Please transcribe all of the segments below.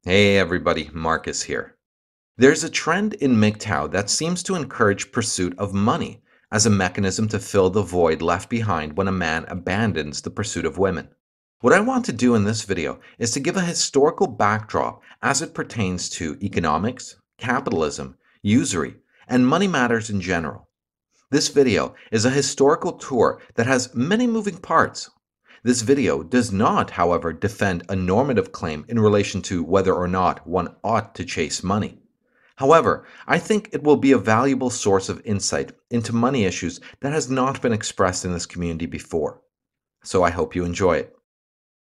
Hey everybody, Marcus here. There's a trend in MGTOW that seems to encourage pursuit of money as a mechanism to fill the void left behind when a man abandons the pursuit of women. What I want to do in this video is to give a historical backdrop as it pertains to economics, capitalism, usury, and money matters in general. This video is a historical tour that has many moving parts. This video does not, however, defend a normative claim in relation to whether or not one ought to chase money. However, I think it will be a valuable source of insight into money issues that has not been expressed in this community before. So I hope you enjoy it.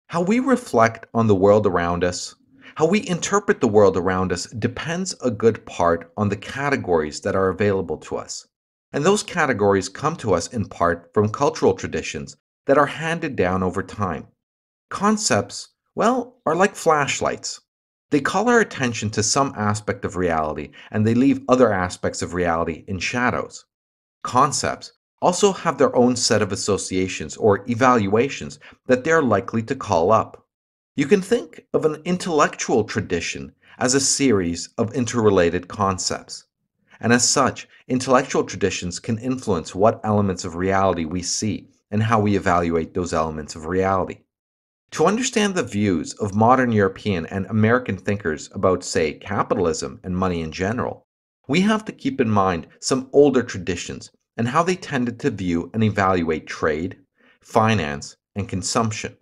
How we reflect on the world around us, how we interpret the world around us depends a good part on the categories that are available to us. And those categories come to us in part from cultural traditions that are handed down over time. Concepts, well, are like flashlights. They call our attention to some aspect of reality and they leave other aspects of reality in shadows. Concepts also have their own set of associations or evaluations that they are likely to call up. You can think of an intellectual tradition as a series of interrelated concepts. And as such, intellectual traditions can influence what elements of reality we see and how we evaluate those elements of reality. To understand the views of modern European and American thinkers about, say, capitalism and money in general, we have to keep in mind some older traditions and how they tended to view and evaluate trade, finance, and consumption.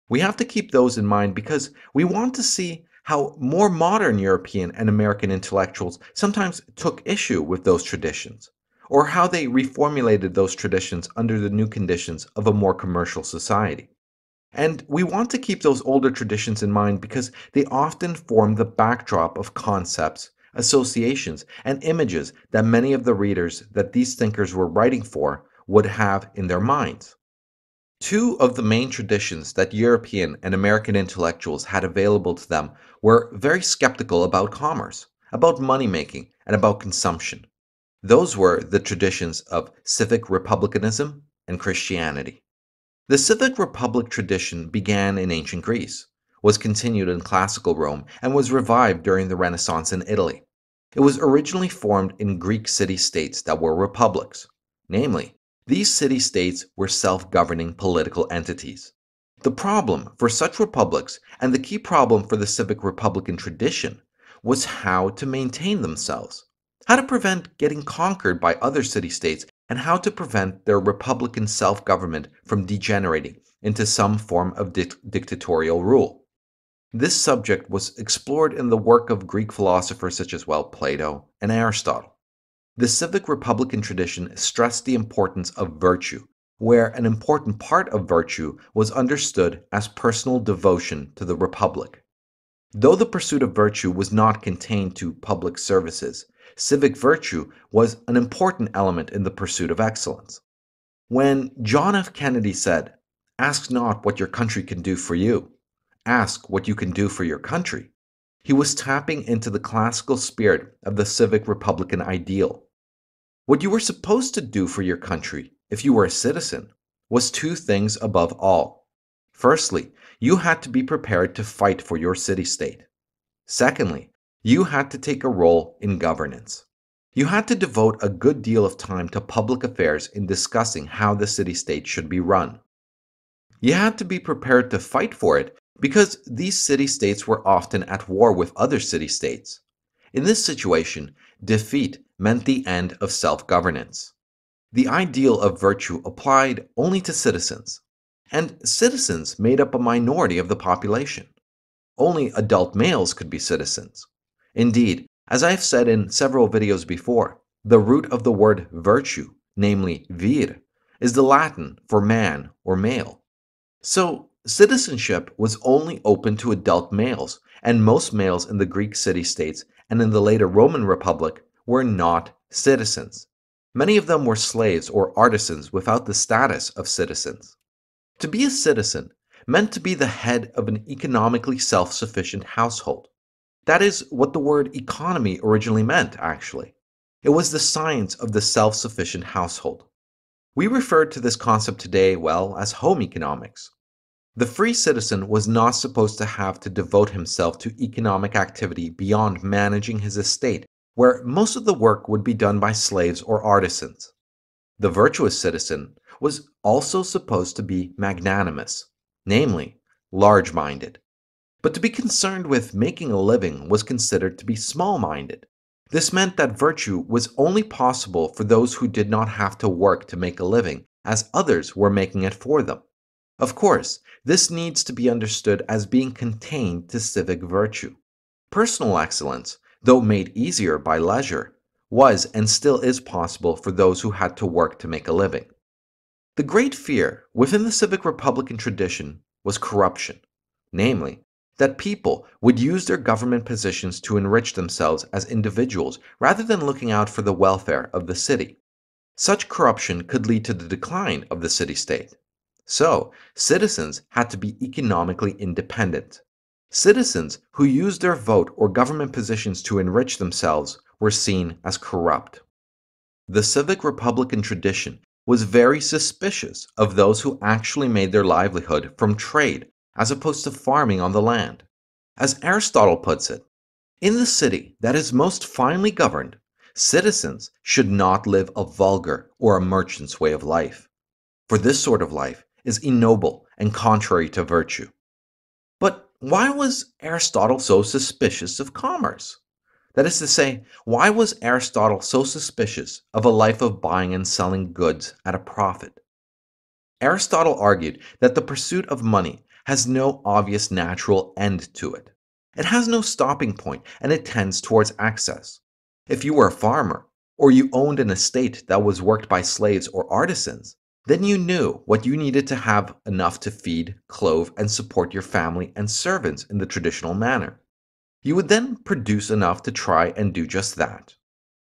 We have to keep those in mind because we want to see how more modern European and American intellectuals sometimes took issue with those traditions, or how they reformulated those traditions under the new conditions of a more commercial society. And we want to keep those older traditions in mind because they often form the backdrop of concepts, associations, and images that many of the readers that these thinkers were writing for would have in their minds. Two of the main traditions that European and American intellectuals had available to them were very skeptical about commerce, about money making, and about consumption. Those were the traditions of civic republicanism and Christianity. The civic republic tradition began in ancient Greece, was continued in classical Rome, and was revived during the Renaissance in Italy. It was originally formed in Greek city-states that were republics. Namely, these city-states were self-governing political entities. The problem for such republics, and the key problem for the civic republican tradition, was how to maintain themselves, how to prevent getting conquered by other city-states, and how to prevent their republican self-government from degenerating into some form of dictatorial rule. This subject was explored in the work of Greek philosophers such as, well, Plato and Aristotle. The civic republican tradition stressed the importance of virtue, where an important part of virtue was understood as personal devotion to the republic. Though the pursuit of virtue was not contained to public services, civic virtue was an important element in the pursuit of excellence. When John F. Kennedy said, "Ask not what your country can do for you, ask what you can do for your country," he was tapping into the classical spirit of the civic republican ideal. What you were supposed to do for your country, if you were a citizen, was two things above all. Firstly, you had to be prepared to fight for your city-state. Secondly, you had to take a role in governance. You had to devote a good deal of time to public affairs in discussing how the city-state should be run. You had to be prepared to fight for it because these city-states were often at war with other city-states. In this situation, defeat meant the end of self-governance. The ideal of virtue applied only to citizens, and citizens made up a minority of the population. Only adult males could be citizens. Indeed, as I have said in several videos before, the root of the word virtue, namely vir, is the Latin for man or male. So, citizenship was only open to adult males, and most males in the Greek city-states and in the later Roman Republic were not citizens. Many of them were slaves or artisans without the status of citizens. To be a citizen meant to be the head of an economically self-sufficient household. That is what the word economy originally meant, actually. It was the science of the self-sufficient household. We refer to this concept today, well, as home economics. The free citizen was not supposed to have to devote himself to economic activity beyond managing his estate, where most of the work would be done by slaves or artisans. The virtuous citizen was also supposed to be magnanimous, namely, large minded. But to be concerned with making a living was considered to be small minded. This meant that virtue was only possible for those who did not have to work to make a living, as others were making it for them. Of course, this needs to be understood as being contained to civic virtue. Personal excellence, though made easier by leisure, was and still is possible for those who had to work to make a living. The great fear within the civic republican tradition was corruption, namely, that people would use their government positions to enrich themselves as individuals rather than looking out for the welfare of the city. Such corruption could lead to the decline of the city-state. So, citizens had to be economically independent. Citizens who used their vote or government positions to enrich themselves were seen as corrupt. The civic republican tradition was very suspicious of those who actually made their livelihood from trade as opposed to farming on the land. As Aristotle puts it, in the city that is most finely governed, citizens should not live a vulgar or a merchant's way of life, for this sort of life is ignoble and contrary to virtue. But why was Aristotle so suspicious of commerce? That is to say, why was Aristotle so suspicious of a life of buying and selling goods at a profit? Aristotle argued that the pursuit of money has no obvious natural end to it. It has no stopping point and it tends towards excess. If you were a farmer, or you owned an estate that was worked by slaves or artisans, then you knew what you needed to have enough to feed, clothe, and support your family and servants in the traditional manner. You would then produce enough to try and do just that.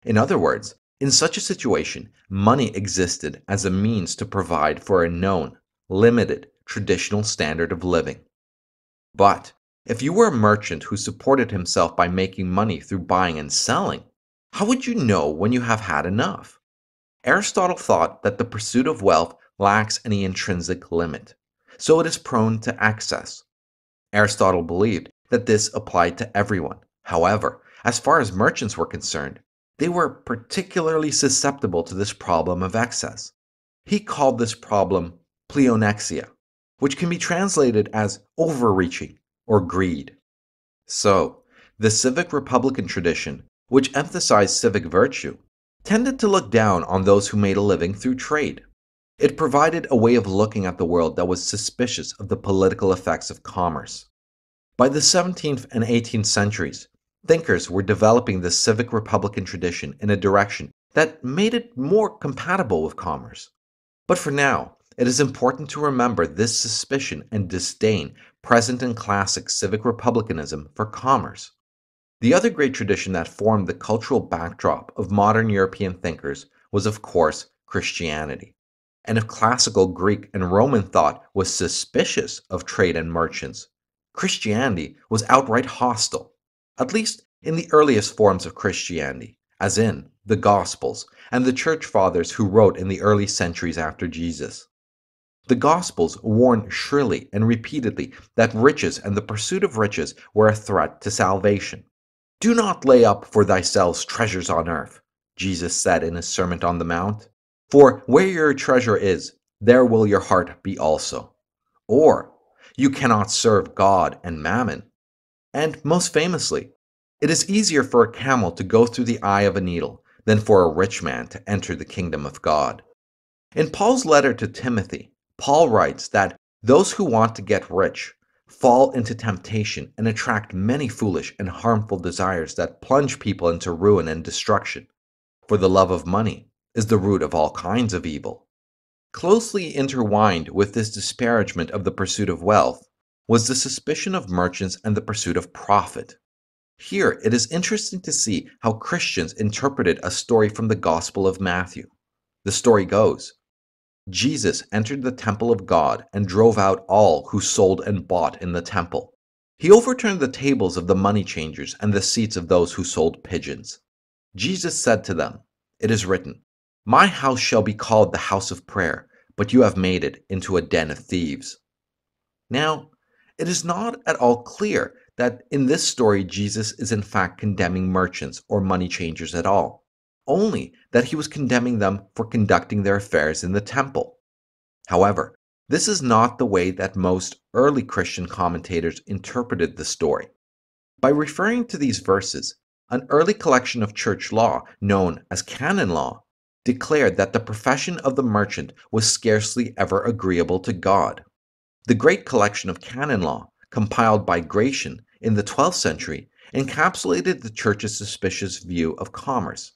In other words, in such a situation, money existed as a means to provide for a known, limited, traditional standard of living. But if you were a merchant who supported himself by making money through buying and selling, how would you know when you have had enough? Aristotle thought that the pursuit of wealth lacks any intrinsic limit, so it is prone to excess. Aristotle believed that this applied to everyone. However, as far as merchants were concerned, they were particularly susceptible to this problem of excess. He called this problem pleonexia, which can be translated as overreaching or greed. So, the civic republican tradition, which emphasized civic virtue, tended to look down on those who made a living through trade. It provided a way of looking at the world that was suspicious of the political effects of commerce. By the 17th and 18th centuries, thinkers were developing the civic republican tradition in a direction that made it more compatible with commerce. But for now, it is important to remember this suspicion and disdain present in classic civic republicanism for commerce. The other great tradition that formed the cultural backdrop of modern European thinkers was, of course, Christianity. And if classical Greek and Roman thought was suspicious of trade and merchants, Christianity was outright hostile, at least in the earliest forms of Christianity, as in the Gospels and the church fathers who wrote in the early centuries after Jesus. The Gospels warn shrilly and repeatedly that riches and the pursuit of riches were a threat to salvation. "Do not lay up for thyself treasures on earth," Jesus said in his Sermon on the Mount, "for where your treasure is, there will your heart be also." Or, "You cannot serve God and mammon." And most famously, "It is easier for a camel to go through the eye of a needle than for a rich man to enter the kingdom of God." In Paul's letter to Timothy, Paul writes that those who want to get rich fall into temptation and attract many foolish and harmful desires that plunge people into ruin and destruction. For the love of money is the root of all kinds of evil. Closely intertwined with this disparagement of the pursuit of wealth was the suspicion of merchants and the pursuit of profit. Here it is interesting to see how Christians interpreted a story from the Gospel of Matthew. The story goes, Jesus entered the temple of God and drove out all who sold and bought in the temple. He overturned the tables of the money changers and the seats of those who sold pigeons. Jesus said to them, "It is written, 'My house shall be called the house of prayer,' but you have made it into a den of thieves." Now, it is not at all clear that in this story Jesus is in fact condemning merchants or money changers at all, only that he was condemning them for conducting their affairs in the temple. However, this is not the way that most early Christian commentators interpreted the story. By referring to these verses, an early collection of church law, known as canon law, declared that the profession of the merchant was scarcely ever agreeable to God. The great collection of canon law, compiled by Gratian in the 12th century, encapsulated the church's suspicious view of commerce.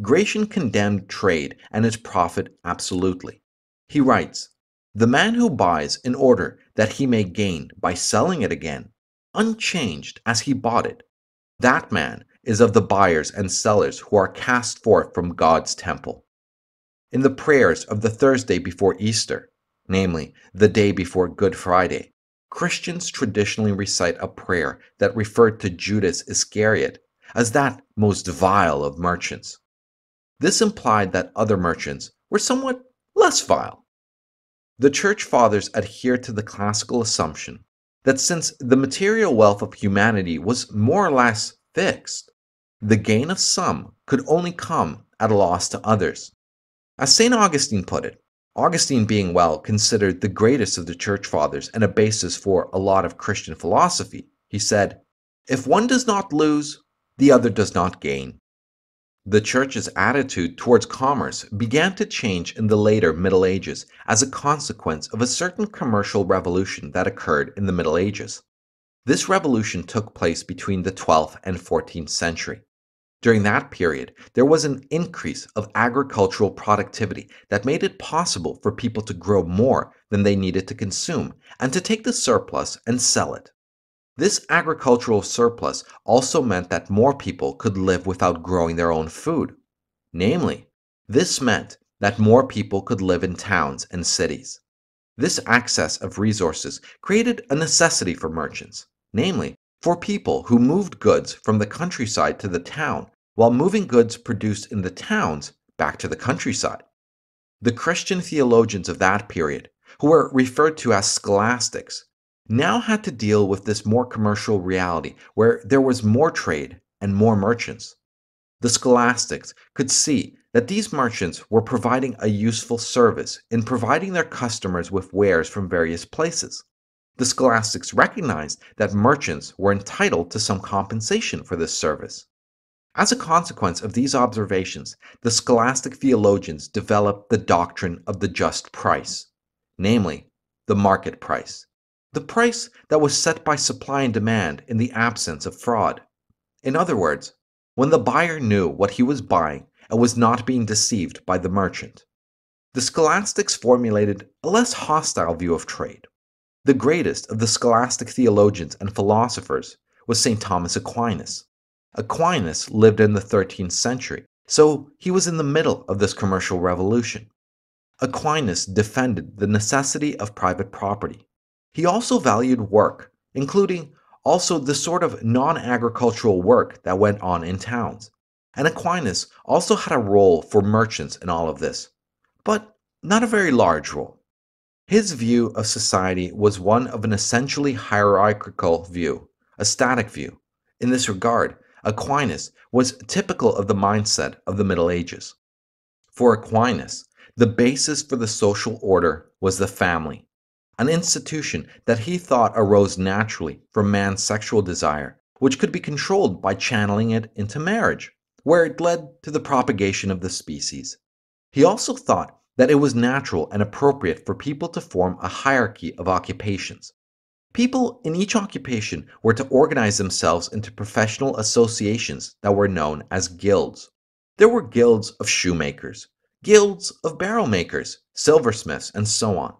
Gratian condemned trade and its profit absolutely. He writes, "The man who buys in order that he may gain by selling it again, unchanged as he bought it, that man is of the buyers and sellers who are cast forth from God's temple." In the prayers of the Thursday before Easter, namely the day before Good Friday, Christians traditionally recite a prayer that referred to Judas Iscariot as that most vile of merchants. This implied that other merchants were somewhat less vile. The Church Fathers adhered to the classical assumption that since the material wealth of humanity was more or less fixed, the gain of some could only come at a loss to others. As St. Augustine put it, Augustine being well considered the greatest of the Church Fathers and a basis for a lot of Christian philosophy, he said, "If one does not lose, the other does not gain." The Church's attitude towards commerce began to change in the later Middle Ages as a consequence of a certain commercial revolution that occurred in the Middle Ages. This revolution took place between the 12th and 14th century. During that period, there was an increase of agricultural productivity that made it possible for people to grow more than they needed to consume and to take the surplus and sell it. This agricultural surplus also meant that more people could live without growing their own food. Namely, this meant that more people could live in towns and cities. This access of resources created a necessity for merchants, namely, for people who moved goods from the countryside to the town while moving goods produced in the towns back to the countryside. The Christian theologians of that period, who were referred to as scholastics, now had to deal with this more commercial reality where there was more trade and more merchants. The scholastics could see that these merchants were providing a useful service in providing their customers with wares from various places. The scholastics recognized that merchants were entitled to some compensation for this service. As a consequence of these observations, the scholastic theologians developed the doctrine of the just price, namely, the market price, the price that was set by supply and demand in the absence of fraud. In other words, when the buyer knew what he was buying and was not being deceived by the merchant. The scholastics formulated a less hostile view of trade. The greatest of the scholastic theologians and philosophers was St. Thomas Aquinas. Aquinas lived in the 13th century, so he was in the middle of this commercial revolution. Aquinas defended the necessity of private property. He also valued work, including also the sort of non-agricultural work that went on in towns. And Aquinas also had a role for merchants in all of this, but not a very large role. His view of society was one of an essentially hierarchical view, a static view. In this regard, Aquinas was typical of the mindset of the Middle Ages. For Aquinas, the basis for the social order was the family, an institution that he thought arose naturally from man's sexual desire, which could be controlled by channeling it into marriage, where it led to the propagation of the species. He also thought that it was natural and appropriate for people to form a hierarchy of occupations. People in each occupation were to organize themselves into professional associations that were known as guilds. There were guilds of shoemakers, guilds of barrel makers, silversmiths, and so on.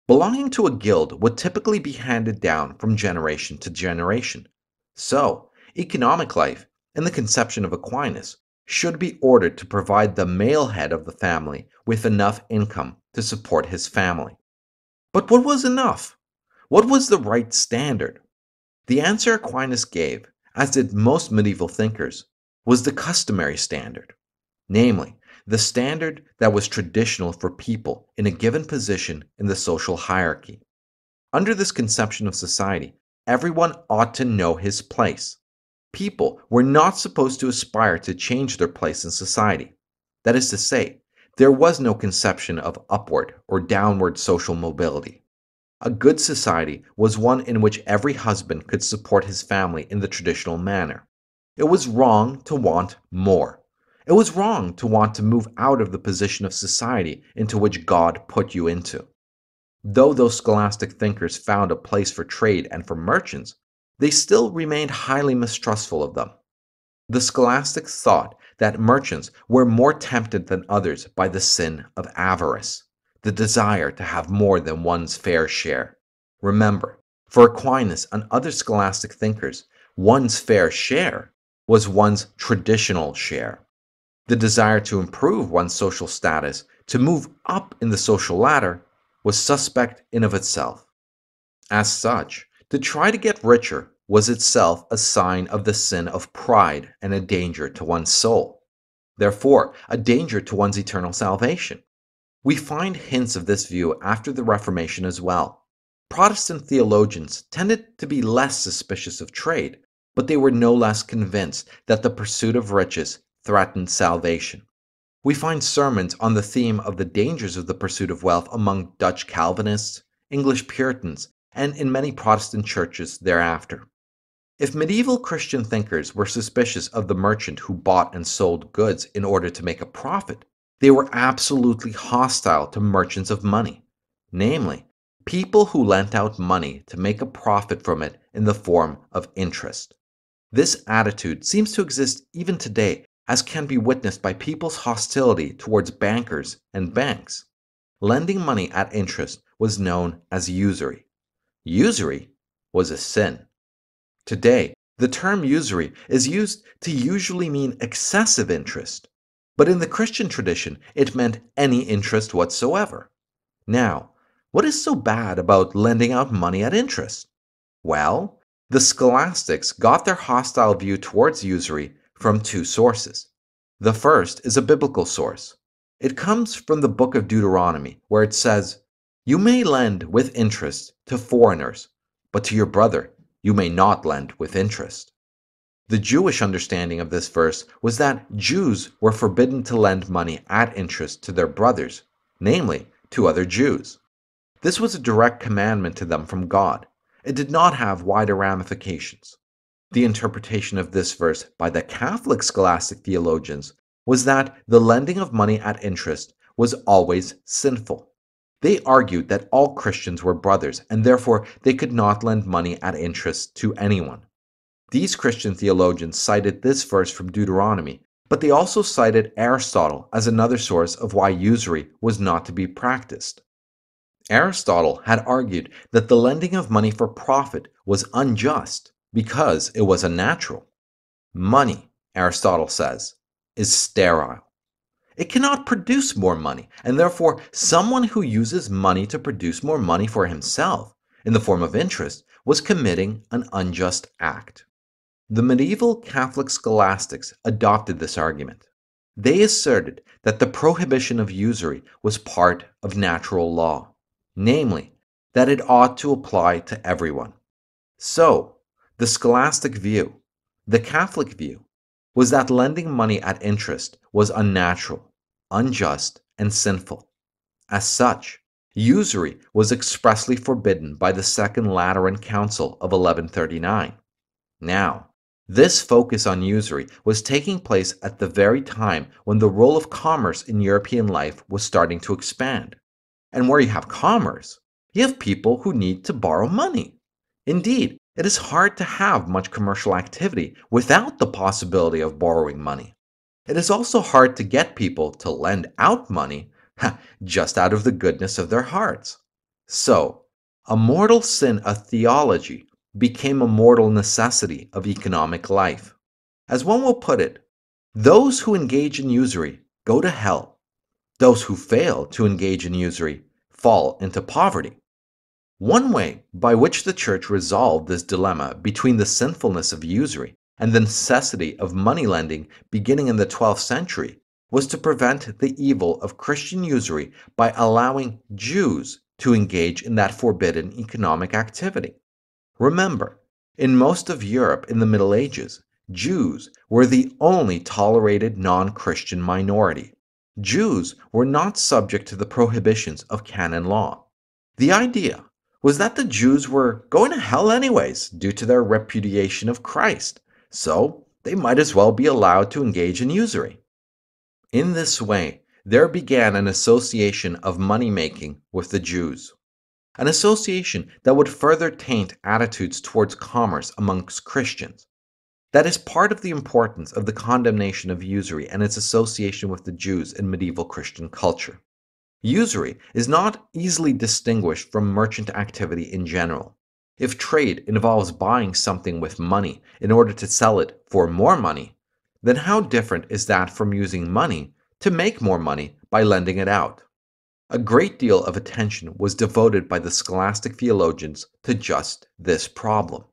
Belonging to a guild would typically be handed down from generation to generation. So, economic life, in the conception of Aquinas, should be ordered to provide the male head of the family with enough income to support his family. But what was enough? What was the right standard? The answer Aquinas gave, as did most medieval thinkers, was the customary standard, namely, the standard that was traditional for people in a given position in the social hierarchy. Under this conception of society, everyone ought to know his place. People were not supposed to aspire to change their place in society. That is to say, there was no conception of upward or downward social mobility. A good society was one in which every husband could support his family in the traditional manner. It was wrong to want more. It was wrong to want to move out of the position of society into which God put you into. Though those scholastic thinkers found a place for trade and for merchants, they still remained highly mistrustful of them. The scholastics thought that merchants were more tempted than others by the sin of avarice, the desire to have more than one's fair share. Remember, for Aquinas and other scholastic thinkers, one's fair share was one's traditional share. The desire to improve one's social status, to move up in the social ladder, was suspect in of itself. As such, to try to get richer was itself a sign of the sin of pride and a danger to one's soul. Therefore, a danger to one's eternal salvation. We find hints of this view after the Reformation as well. Protestant theologians tended to be less suspicious of trade, but they were no less convinced that the pursuit of riches threatened salvation. We find sermons on the theme of the dangers of the pursuit of wealth among Dutch Calvinists, English Puritans, and in many Protestant churches thereafter. If medieval Christian thinkers were suspicious of the merchant who bought and sold goods in order to make a profit, they were absolutely hostile to merchants of money, namely, people who lent out money to make a profit from it in the form of interest. This attitude seems to exist even today, as can be witnessed by people's hostility towards bankers and banks. Lending money at interest was known as usury. Usury was a sin. Today, the term usury is used to usually mean excessive interest, but in the Christian tradition, it meant any interest whatsoever. Now, what is so bad about lending out money at interest? Well, the scholastics got their hostile view towards usury from two sources. The first is a biblical source. It comes from the book of Deuteronomy, where it says, "You may lend with interest to foreigners, but to your brother you may not lend with interest." The Jewish understanding of this verse was that Jews were forbidden to lend money at interest to their brothers, namely, to other Jews. This was a direct commandment to them from God. It did not have wider ramifications. The interpretation of this verse by the Catholic scholastic theologians was that the lending of money at interest was always sinful. They argued that all Christians were brothers, and therefore they could not lend money at interest to anyone. These Christian theologians cited this verse from Deuteronomy, but they also cited Aristotle as another source of why usury was not to be practiced. Aristotle had argued that the lending of money for profit was unjust because it was unnatural. Money, Aristotle says, is sterile. It cannot produce more money, and therefore someone who uses money to produce more money for himself, in the form of interest, was committing an unjust act. The medieval Catholic scholastics adopted this argument. They asserted that the prohibition of usury was part of natural law, namely, that it ought to apply to everyone. So, the scholastic view, the Catholic view, was that lending money at interest was unnatural, unjust, and sinful. As such, usury was expressly forbidden by the Second Lateran Council of 1139. Now, this focus on usury was taking place at the very time when the role of commerce in European life was starting to expand. And where you have commerce, you have people who need to borrow money. Indeed, it is hard to have much commercial activity without the possibility of borrowing money. It is also hard to get people to lend out money just out of the goodness of their hearts. So, a mortal sin of theology became a mortal necessity of economic life. As one will put it, those who engage in usury go to hell. Those who fail to engage in usury fall into poverty. One way by which the Church resolved this dilemma between the sinfulness of usury and the necessity of money lending beginning in the 12th century was to prevent the evil of Christian usury by allowing Jews to engage in that forbidden economic activity. Remember, in most of Europe in the Middle Ages, Jews were the only tolerated non Christian minority. Jews were not subject to the prohibitions of canon law. The idea was that the Jews were going to hell anyways due to their repudiation of Christ, so they might as well be allowed to engage in usury. In this way, there began an association of money making with the Jews, an association that would further taint attitudes towards commerce amongst Christians. That is part of the importance of the condemnation of usury and its association with the Jews in medieval Christian culture. Usury is not easily distinguished from merchant activity in general. If trade involves buying something with money in order to sell it for more money, then how different is that from using money to make more money by lending it out? A great deal of attention was devoted by the scholastic theologians to just this problem.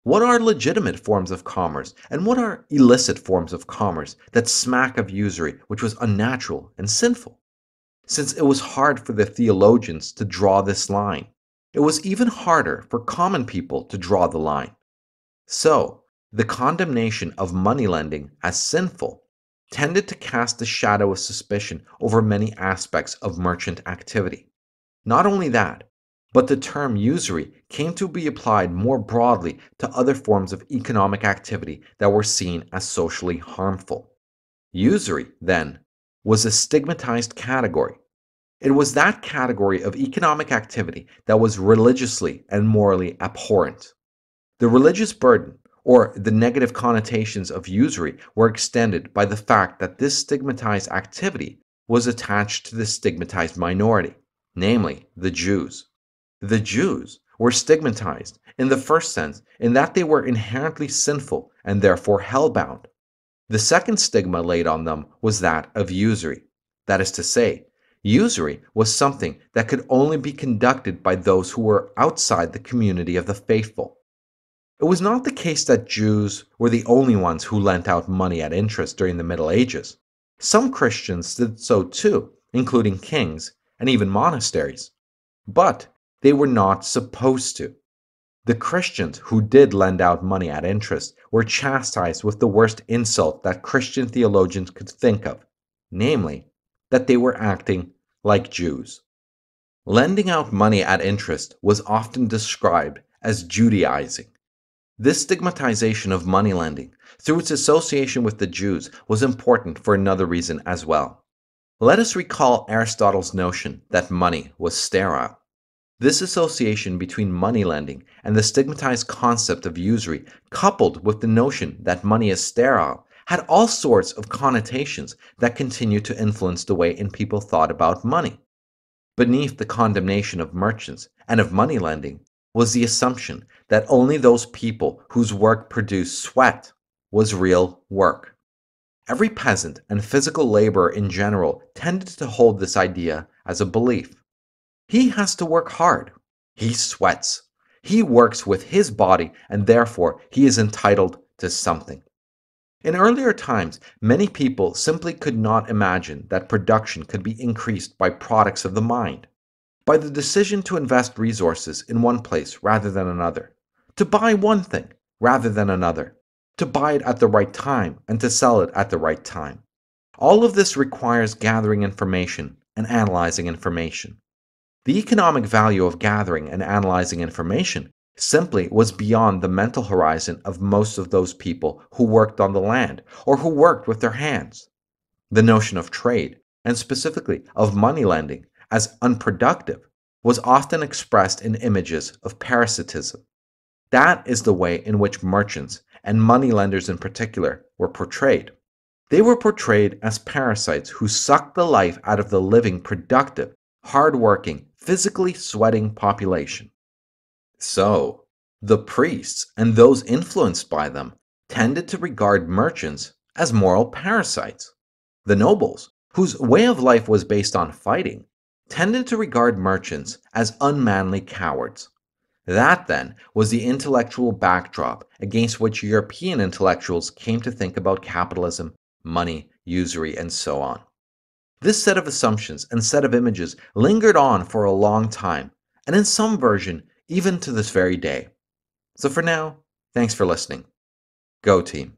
What are legitimate forms of commerce, and what are illicit forms of commerce that smack of usury, which was unnatural and sinful? Since it was hard for the theologians to draw this line, it was even harder for common people to draw the line. So, the condemnation of money lending as sinful tended to cast a shadow of suspicion over many aspects of merchant activity. Not only that, but the term usury came to be applied more broadly to other forms of economic activity that were seen as socially harmful. Usury, then, was a stigmatized category. It was that category of economic activity that was religiously and morally abhorrent. The religious burden, or the negative connotations of usury, were extended by the fact that this stigmatized activity was attached to the stigmatized minority, namely the Jews. The Jews were stigmatized in the first sense in that they were inherently sinful and therefore hellbound. The second stigma laid on them was that of usury. That is to say, usury was something that could only be conducted by those who were outside the community of the faithful. It was not the case that Jews were the only ones who lent out money at interest during the Middle Ages. Some Christians did so too, including kings and even monasteries. But they were not supposed to. The Christians who did lend out money at interest were chastised with the worst insult that Christian theologians could think of, namely, that they were acting like Jews. Lending out money at interest was often described as Judaizing. This stigmatization of money lending, through its association with the Jews, was important for another reason as well. Let us recall Aristotle's notion that money was sterile. This association between money lending and the stigmatized concept of usury, coupled with the notion that money is sterile, had all sorts of connotations that continue to influence the way in people thought about money. Beneath the condemnation of merchants and of money lending was the assumption that only those people whose work produced sweat was real work. Every peasant and physical laborer in general tended to hold this idea as a belief. He has to work hard. He sweats. He works with his body, and therefore he is entitled to something. In earlier times, many people simply could not imagine that production could be increased by products of the mind, by the decision to invest resources in one place rather than another, to buy one thing rather than another, to buy it at the right time and to sell it at the right time. All of this requires gathering information and analyzing information. The economic value of gathering and analyzing information simply was beyond the mental horizon of most of those people who worked on the land or who worked with their hands. The notion of trade, and specifically of money lending, as unproductive, was often expressed in images of parasitism. That is the way in which merchants, and moneylenders in particular, were portrayed. They were portrayed as parasites who sucked the life out of the living, productive, hard-working, physically sweating population. So, the priests and those influenced by them tended to regard merchants as moral parasites. The nobles, whose way of life was based on fighting, tended to regard merchants as unmanly cowards. That, then, was the intellectual backdrop against which European intellectuals came to think about capitalism, money, usury, and so on. This set of assumptions and set of images lingered on for a long time, and in some version, even to this very day. So for now, thanks for listening. Go team.